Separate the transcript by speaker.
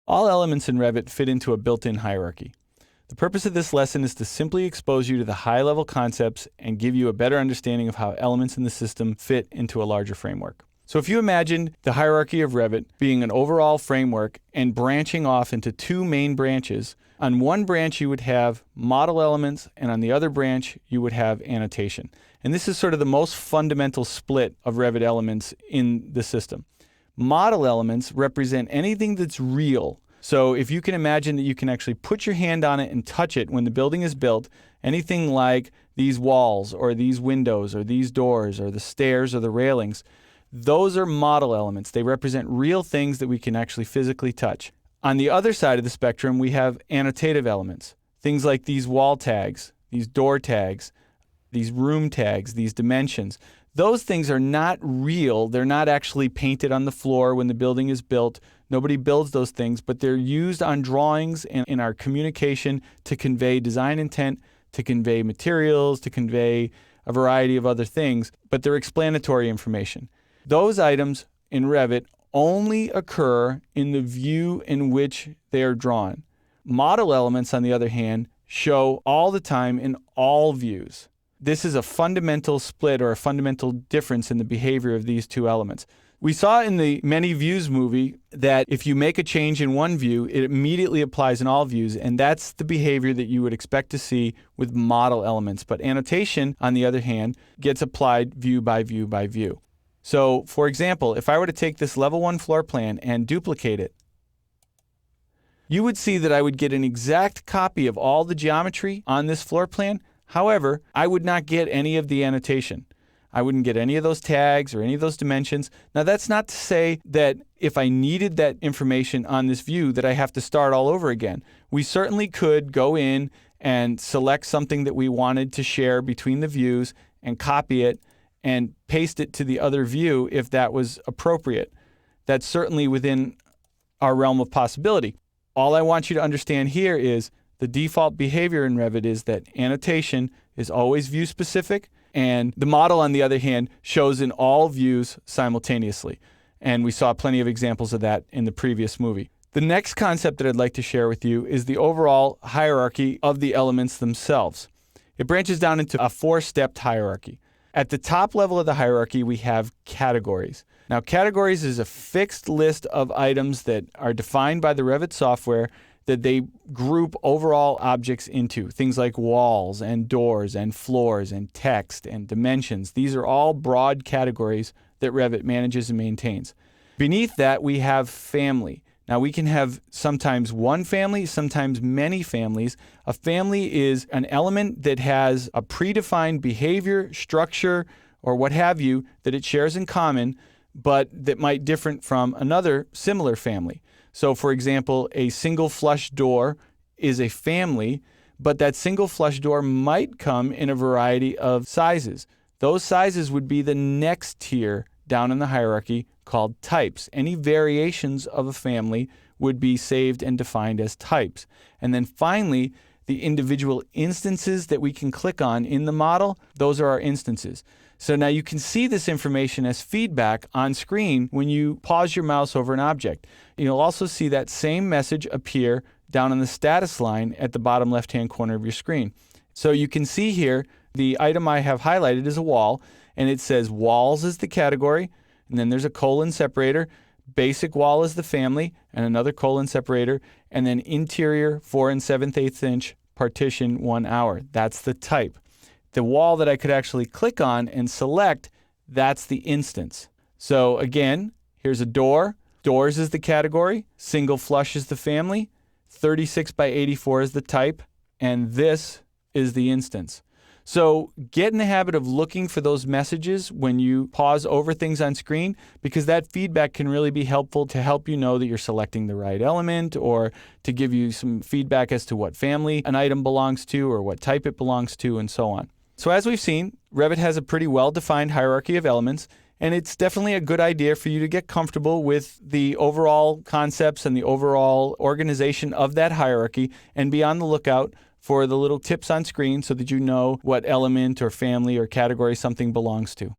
Speaker 1: All elements in Revit fit into a built-in hierarchy. The purpose of this lesson is to simply expose you to the high-level concepts and give you a better understanding of how elements in the system fit into a larger framework. So if you imagine the hierarchy of Revit being an overall framework and branching off into two main branches, on one branch you would have model elements, and on the other branch you would have annotation. And this is sort of the most fundamental split of Revit elements in the system. Model elements represent anything that's real. So if you can imagine that you can actually put your hand on it and touch it when the building is built, anything like these walls or these windows or these doors or the stairs or the railings, those are model elements. They represent real things that we can actually physically touch. On the other side of the spectrum, we have annotative elements, things like these wall tags, these door tags, these room tags, these dimensions. Those things are not real. They're not actually painted on the floor when the building is built. Nobody builds those things, but they're used on drawings and in our communication to convey design intent, to convey materials, to convey a variety of other things, but they're explanatory information. Those items in Revit only occur in the view in which they are drawn. Model elements, on the other hand, show all the time in all views. This is a fundamental split or a fundamental difference in the behavior of these two elements. We saw in the Many Views movie that if you make a change in one view, it immediately applies in all views, and that's the behavior that you would expect to see with model elements. But annotation, on the other hand, gets applied view by view by view. So, for example, if I were to take this level 1 floor plan and duplicate it, you would see that I would get an exact copy of all the geometry on this floor plan. However, I would not get any of the annotation. I wouldn't get any of those tags or any of those dimensions. Now, that's not to say that if I needed that information on this view that I have to start all over again. We certainly could go in and select something that we wanted to share between the views and copy it and paste it to the other view if that was appropriate. That's certainly within our realm of possibility. All I want you to understand here is the default behavior in Revit is that annotation is always view specific, and the model, on the other hand, shows in all views simultaneously. And we saw plenty of examples of that in the previous movie. The next concept that I'd like to share with you is the overall hierarchy of the elements themselves. It branches down into a 4-stepped hierarchy. At the top level of the hierarchy, we have categories. Now, categories is a fixed list of items that are defined by the Revit software that they group overall objects into. Things like walls and doors and floors and text and dimensions. These are all broad categories that Revit manages and maintains. Beneath that, we have family. Now, we can have sometimes one family, sometimes many families. A family is an element that has a predefined behavior, structure, or what have you that it shares in common, but that might differ from another similar family. So, for example, a single flush door is a family, but that single flush door might come in a variety of sizes. Those sizes would be the next tier down in the hierarchy called types. Any variations of a family would be saved and defined as types. And then finally, the individual instances that we can click on in the model, those are our instances. So now you can see this information as feedback on screen when you pause your mouse over an object. You'll also see that same message appear down on the status line at the bottom left-hand corner of your screen. So you can see here, the item I have highlighted is a wall, and it says walls is the category, and then there's a colon separator. Basic wall is the family, and another colon separator, and then interior 4 7/8 inch partition 1 hour. That's the type. The wall that I could actually click on and select, that's the instance. So again, here's a door. Doors is the category. Single flush is the family. 36 by 84 is the type. And this is the instance. So get in the habit of looking for those messages when you pause over things on screen, because that feedback can really be helpful to help you know that you're selecting the right element, or to give you some feedback as to what family an item belongs to or what type it belongs to, and so on. So as we've seen, Revit has a pretty well-defined hierarchy of elements, and it's definitely a good idea for you to get comfortable with the overall concepts and the overall organization of that hierarchy, and be on the lookout for the little tips on screen so that you know what element or family or category something belongs to.